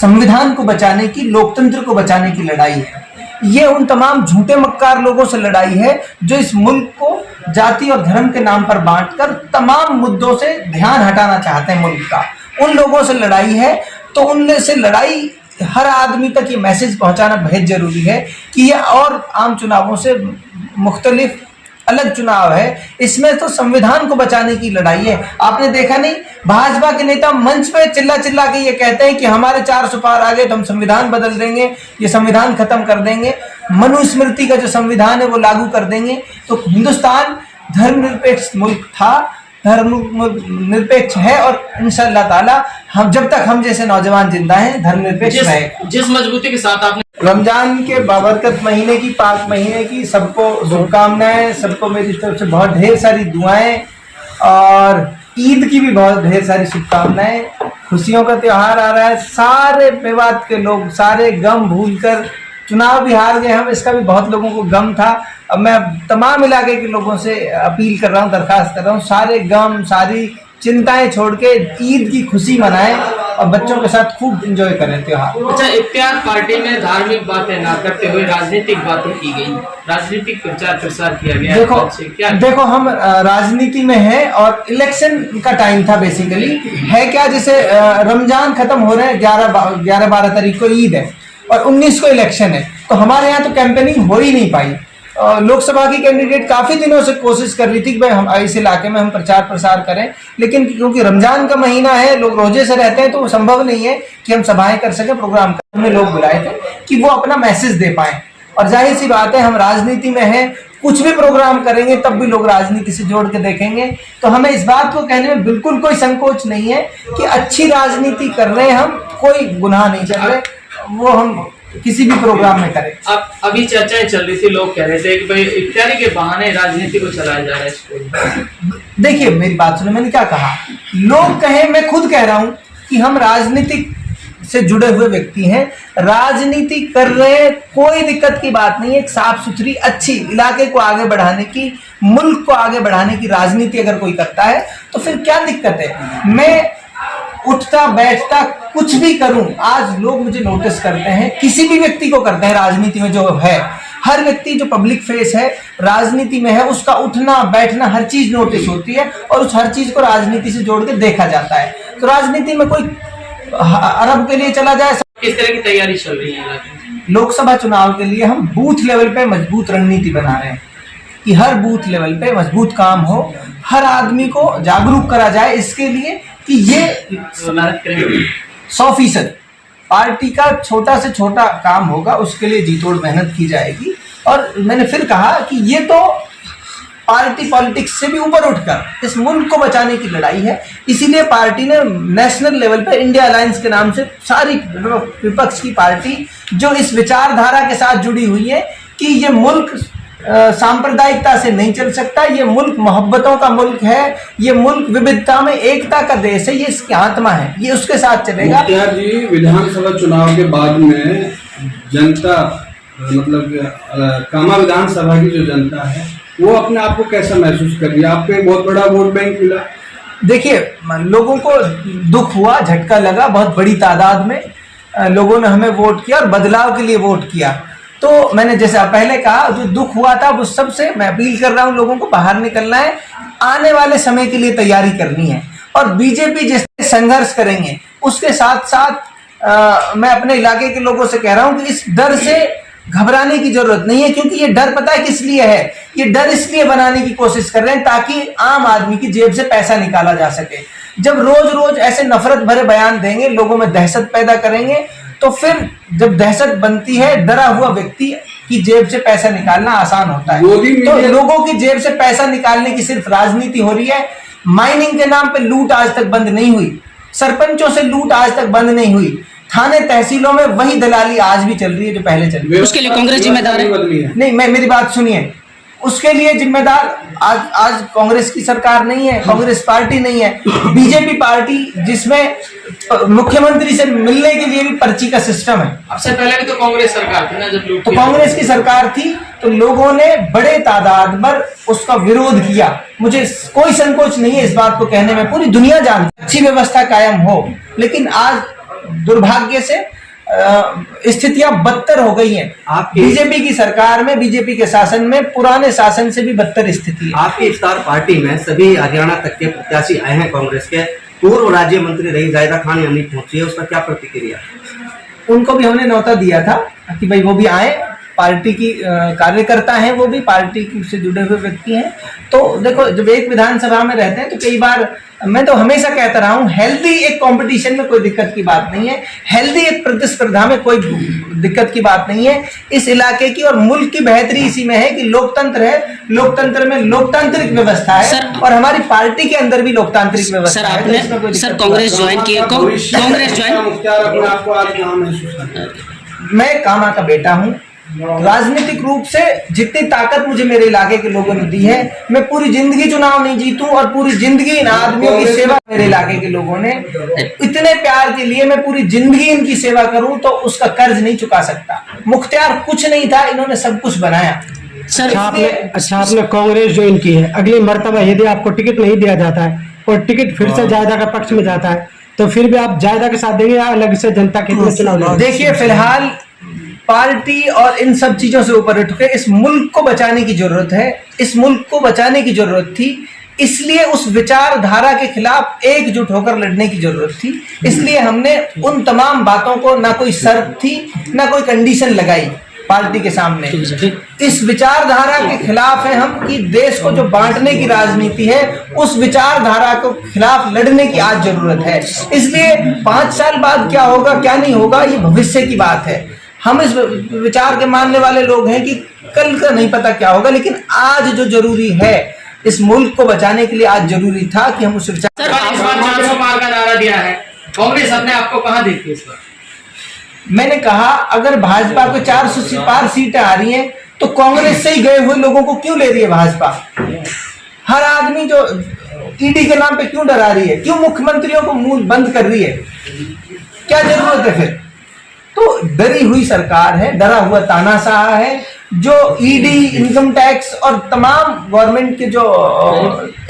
संविधान को बचाने की, लोकतंत्र को बचाने की लड़ाई है। ये उन तमाम झूठे मक्कार लोगों से लड़ाई है जो इस मुल्क को जाति और धर्म के नाम पर बांटकर तमाम मुद्दों से ध्यान हटाना चाहते हैं मुल्क का। उन लोगों से लड़ाई है। तो उनसे से लड़ाई, हर आदमी तक ये मैसेज पहुंचाना बेहद जरूरी है कि ये और आम चुनावों से मुख्तलिफ अलग चुनाव है। इसमें तो संविधान को बचाने की लड़ाई है। आपने देखा नहीं, भाजपा के नेता मंच पे चिल्ला चिल्ला के ये कहते हैं कि हमारे 400 पार आ गए तो हम संविधान बदल देंगे, ये संविधान खत्म कर देंगे, मनुस्मृति का जो संविधान है वो लागू कर देंगे। तो हिंदुस्तान धर्मनिरपेक्ष मुल्क था, धर्मनिरपेक्ष है और इंशाअल्लाह ताला हम जब तक हम जैसे नौजवान जिंदा हैं धर्मनिरपेक्ष रहेगा। जिस मजबूती के साथ आपने रमजान के बाबरकत महीने की, पाक महीने की सबको शुभकामनाएं, सबको मेरी तरफ से बहुत ढेर सारी दुआएं और ईद की भी बहुत ढेर सारी शुभकामनाएं। खुशियों का त्योहार आ रहा है। सारे मेवात के लोग सारे गम भूलकर चुनाव भी हार गए हम, इसका भी बहुत लोगों को गम था। अब मैं तमाम इलाके के लोगों से अपील कर रहा हूँ, दरखास्त कर रहा हूँ, सारे गम सारी चिंताएं छोड़ के ईद की खुशी मनाएं और बच्चों के साथ खूब एंजॉय करें त्योहार। अच्छा, इत्तेहाद पार्टी में धार्मिक बातें ना करते हुए राजनीतिक बातें की गई, राजनीतिक प्रचार प्रसार किया गया। देखो हम राजनीति में हैं और इलेक्शन का टाइम था बेसिकली। है क्या, जैसे रमजान खत्म हो रहे हैं, 11-12 तारीख को ईद है और 19 को इलेक्शन है। तो हमारे यहाँ तो कैंपेनिंग हो ही नहीं पाई। लोकसभा की कैंडिडेट काफी दिनों से कोशिश कर रही थी कि भाई हम इस इलाके में हम प्रचार प्रसार करें, लेकिन क्योंकि रमजान का महीना है, लोग रोजे से रहते हैं, तो वो संभव नहीं है कि हम सभाएं कर सके, प्रोग्राम कर। हमने लोग बुलाए थे कि वो अपना मैसेज दे पाए। और जाहिर सी बात है, हम राजनीति में हैं, कुछ भी प्रोग्राम करेंगे तब भी लोग राजनीति से जोड़ के देखेंगे। तो हमें इस बात को कहने में बिल्कुल कोई संकोच नहीं है कि अच्छी राजनीति कर रहे हैं हम, कोई गुनाह नहीं चल रहे, वो हम किसी भी प्रोग्राम में करें। अब अभी चर्चाएं चल रही थी, लोग कह रहे थे कि भाई इफ्तारी के बहाने राजनीति को चलाया जा रहा है इसको। देखिए मेरी बात सुनो, मैंने क्या कहा, लोग कहें, मैं खुद कह रहा हूं कि हम राजनीतिक से जुड़े हुए व्यक्ति हैं, राजनीति कर रहे हैं, कोई दिक्कत की बात नहीं है। एक साफ सुथरी अच्छी इलाके को आगे बढ़ाने की, मुल्क को आगे बढ़ाने की राजनीति अगर कोई करता है तो फिर क्या दिक्कत है। मैं उठता बैठता कुछ भी करूं, आज लोग मुझे नोटिस करते हैं, किसी भी व्यक्ति को करते हैं राजनीति में जो है, हर व्यक्ति जो पब्लिक फेस है राजनीति में है, उसका उठना बैठना हर चीज नोटिस होती है और उस हर चीज को राजनीति से जोड़ के देखा जाता है। तो राजनीति में कोई अरब के लिए चला जाए। किस तरह की तैयारी चल रही है लोकसभा चुनाव के लिए? हम बूथ लेवल पे मजबूत रणनीति बना रहे हैं कि हर बूथ लेवल पे मजबूत काम हो, हर आदमी को जागरूक करा जाए इसके लिए कि ये 100% पार्टी का छोटा से छोटा काम होगा, उसके लिए जी तोड़ मेहनत की जाएगी। और मैंने फिर कहा कि ये तो पार्टी पॉलिटिक्स से भी ऊपर उठकर इस मुल्क को बचाने की लड़ाई है। इसीलिए पार्टी ने नेशनल लेवल पे इंडिया अलायंस के नाम से सारी विपक्ष की पार्टी जो इस विचारधारा के साथ जुड़ी हुई है कि ये मुल्क सांप्रदायिकता से नहीं चल सकता, ये मुल्क मोहब्बतों का मुल्क है, ये मुल्क विविधता में एकता का देश है, ये इसकी आत्मा है, ये उसके साथ चलेगा। मुख्तार जी, विधानसभा चुनाव के बाद में जनता, मतलब कामा विधानसभा की जो जनता है वो अपने आप को कैसा महसूस कर रही है? आपको एक बहुत बड़ा वोट बैंक मिला। देखिए, लोगों को दुख हुआ, झटका लगा, बहुत बड़ी तादाद में लोगों ने हमें वोट किया और बदलाव के लिए वोट किया। तो मैंने जैसे पहले कहा, जो दुख हुआ था वो सबसे मैं अपील कर रहा हूं, लोगों को बाहर निकलना है, आने वाले समय के लिए तैयारी करनी है और बीजेपी जैसे संघर्ष करेंगे उसके साथ साथ मैं अपने इलाके के लोगों से कह रहा हूं कि इस डर से घबराने की जरूरत नहीं है, क्योंकि ये डर पता है किस लिए है, ये डर इसलिए बनाने की कोशिश कर रहे हैं ताकि आम आदमी की जेब से पैसा निकाला जा सके। जब रोज रोज ऐसे नफरत भरे बयान देंगे, लोगों में दहशत पैदा करेंगे, तो फिर जब दहशत बनती है, डरा हुआ व्यक्ति की जेब से पैसा निकालना आसान होता है। तो लोगों की जेब से पैसा निकालने की सिर्फ राजनीति हो रही है। माइनिंग के नाम पे लूट आज तक बंद नहीं हुई, सरपंचों से लूट आज तक बंद नहीं हुई, थाने तहसीलों में वही दलाली आज भी चल रही है जो पहले चल रही है। उसके लिए कांग्रेस जिम्मेदार है? नहीं, मेरी बात सुनिए, उसके लिए जिम्मेदार आज कांग्रेस की सरकार नहीं है, कांग्रेस पार्टी नहीं है, बीजेपी पार्टी जिसमें मुख्यमंत्री से मिलने के लिए भी पर्ची का सिस्टम है। सबसे पहले भी तो कांग्रेस सरकार थी ना, जब लूट, तो कांग्रेस की सरकार थी तो लोगों ने बड़े तादाद पर उसका विरोध किया। मुझे कोई संकोच नहीं है इस बात को कहने में, पूरी दुनिया जानती है अच्छी व्यवस्था कायम हो, लेकिन आज दुर्भाग्य से स्थितियां बदतर हो गई हैं। बीजेपी की सरकार में, बीजेपी के शासन में पुराने शासन से भी बदतर स्थिति है। आपकी इफ्तार पार्टी में सभी हरियाणा तक के प्रत्याशी आए हैं कांग्रेस के। पूर्व राज्य मंत्री रही जायदा खान यहाँ नहीं पहुंची है, उसका क्या प्रतिक्रिया? उनको भी हमने न्योता दिया था कि भाई वो भी आए, पार्टी की कार्यकर्ता हैं, वो भी पार्टी से जुड़े हुए व्यक्ति हैं। तो देखो, जब एक विधानसभा में रहते हैं तो कई बार, मैं तो हमेशा कहता रहा हूँ, हेल्दी एक कंपटीशन में कोई दिक्कत की बात नहीं है, हेल्दी एक प्रतिस्पर्धा में कोई दिक्कत की बात नहीं है। इस इलाके की और मुल्क की बेहतरी इसी में है कि लोकतंत्र है, लोकतंत्र में लोकतांत्रिक व्यवस्था है और हमारी पार्टी के अंदर भी लोकतांत्रिक व्यवस्था है। सर कांग्रेस ज्वाइन की, कांग्रेस ज्वाइन, मैं कामा का बेटा हूँ। राजनीतिक रूप से जितनी ताकत मुझे मेरे इलाके के लोगों ने दी है, मैं पूरी जिंदगी चुनाव नहीं जीतूं और पूरी जिंदगी इन आदमियों की सेवा, मेरे इलाके के लोगों ने इतने प्यार के लिए मैं पूरी जिंदगी इनकी सेवा करूं तो उसका कर्ज नहीं चुका सकता। मुख्तियार कुछ नहीं था, इन्होंने सब कुछ बनाया। सर आपने कांग्रेस ज्वाइन की है, अगली मर्तबा यदि आपको टिकट नहीं दिया जाता है और टिकट फिर से जायदा का पक्ष में जाता है तो फिर भी आप जायदा के साथ देंगे या अलग से जनता के लिए चुनाव लड़ेंगे? देखिए, फिलहाल पार्टी और इन सब चीजों से ऊपर उठ के इस मुल्क को बचाने की जरूरत है, इस मुल्क को बचाने की जरूरत थी, इसलिए उस विचारधारा के खिलाफ एकजुट होकर लड़ने की जरूरत थी। इसलिए हमने उन तमाम बातों को, ना कोई शर्त थी ना कोई कंडीशन लगाई पार्टी के सामने। इस विचारधारा के खिलाफ है हम कि देश को जो बांटने की राजनीति है, उस विचारधारा को खिलाफ लड़ने की आज जरूरत है। इसलिए 5 साल बाद क्या होगा क्या नहीं होगा ये भविष्य की बात है। हम इस विचार के मानने वाले लोग हैं कि कल का नहीं पता क्या होगा, लेकिन आज जो जरूरी है, इस मुल्क को बचाने के लिए आज जरूरी था कि हम उस विचार। इस बार 400 पार का नारा दिया है, कांग्रेस अपने आपको कहाँ देखती है इस बार? मैंने कहा, अगर भाजपा को 400 पार सीटें आ रही हैं तो कांग्रेस से ही गए हुए लोगों को क्यों ले रही है भाजपा? हर आदमी जो ईडी के नाम पे क्यों डरा रही है, क्यों मुख्यमंत्रियों को मुंह बंद कर रही है, क्या जरूरत है फिर? तो डरी हुई सरकार है, डरा हुआ तानाशाह है, जो ईडी, इनकम टैक्स और तमाम गवर्नमेंट के जो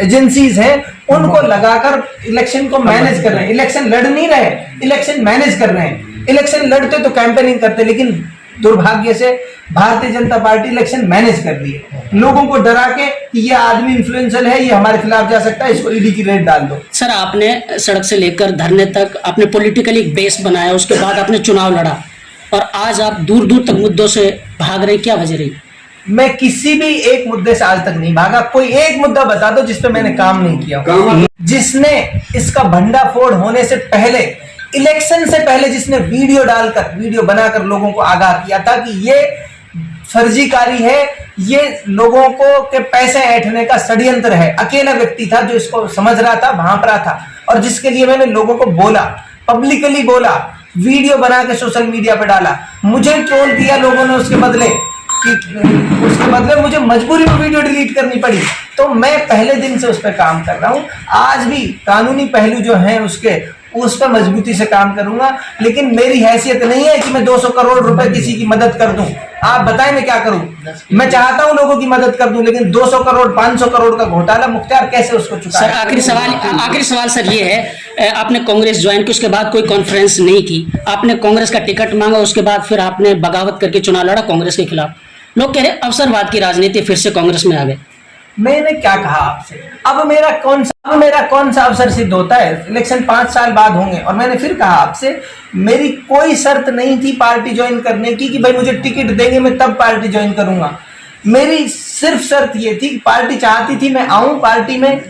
एजेंसीज हैं उनको लगाकर इलेक्शन को मैनेज कर रहे हैं। इलेक्शन लड़ नहीं रहे, इलेक्शन मैनेज कर रहे हैं। इलेक्शन लड़ते तो कैंपेनिंग करते, लेकिन दुर्भाग्य से Bharatiya Janata party election manage कर रही है, लोगों को डरा के कि ये आदमी इन्फ्लुएंसर है, ये हमारे खिलाफ जा सकता है, इसको ईडी की रेड डाल दो। सर आपने सड़क से लेकर धरने तक आपने पॉलिटिकली एक बेस बनाया, उसके बाद आपने चुनाव लड़ा और आज आप दूर दूर तक मुद्दों से भाग रहे, क्या वजह रही? मैं किसी भी एक मुद्दे से आज तक नहीं भागा। कोई एक मुद्दा बता दो जिस पे मैंने काम नहीं किया। जिसने इसका भंडाफोड़ होने से पहले, इलेक्शन से पहले जिसने वीडियो बनाकर लोगों को आगाह किया था कि ये फर्जीकारी है, ये लोगों को के पैसे ऐंठने का षड्यंत्र है, अकेला व्यक्ति था जो इसको समझ रहा था, भांप रहा था, और जिसके लिए मैंने लोगों को बोला, पब्लिकली बोला, वीडियो बना के सोशल मीडिया पे डाला। मुझे ट्रोल किया लोगों ने, उसके बदले मुझे मजबूरी में वीडियो डिलीट करनी पड़ी। तो मैं पहले दिन से उस पर काम कर रहा हूँ, आज भी कानूनी पहलू जो हैं उस पर मजबूती से काम करूंगा, लेकिन मेरी हैसियत नहीं है कि मैं 200 करोड़ रुपए किसी की मदद कर दूं। आप बताएं मैं क्या करूं? मैं चाहता हूं लोगों की मदद कर दूं, लेकिन 200 करोड़ 500 करोड़ का घोटाला मुख्तियार कैसे उसको चुकाएं? सर आखिरी सवाल सर ये है, आपने कांग्रेस ज्वाइन की, उसके बाद कोई कॉन्फ्रेंस नहीं की, आपने कांग्रेस का टिकट मांगा, उसके बाद फिर आपने बगावत करके चुनाव लड़ा कांग्रेस के खिलाफ। लोग कह रहे अवसरवाद की राजनीति, फिर से कांग्रेस में आ गए। मैंने क्या कहा आपसे? अब मेरा कौन सा अवसर सिद्ध होता है? इलेक्शन 5 साल बाद होंगे। और मैंने फिर कहा आपसे, मेरी कोई शर्त नहीं थी पार्टी ज्वाइन करने की कि भाई मुझे टिकट देंगे मैं तब पार्टी ज्वाइन करूंगा। मेरी सिर्फ शर्त ये थी, पार्टी चाहती थी मैं आऊं पार्टी में,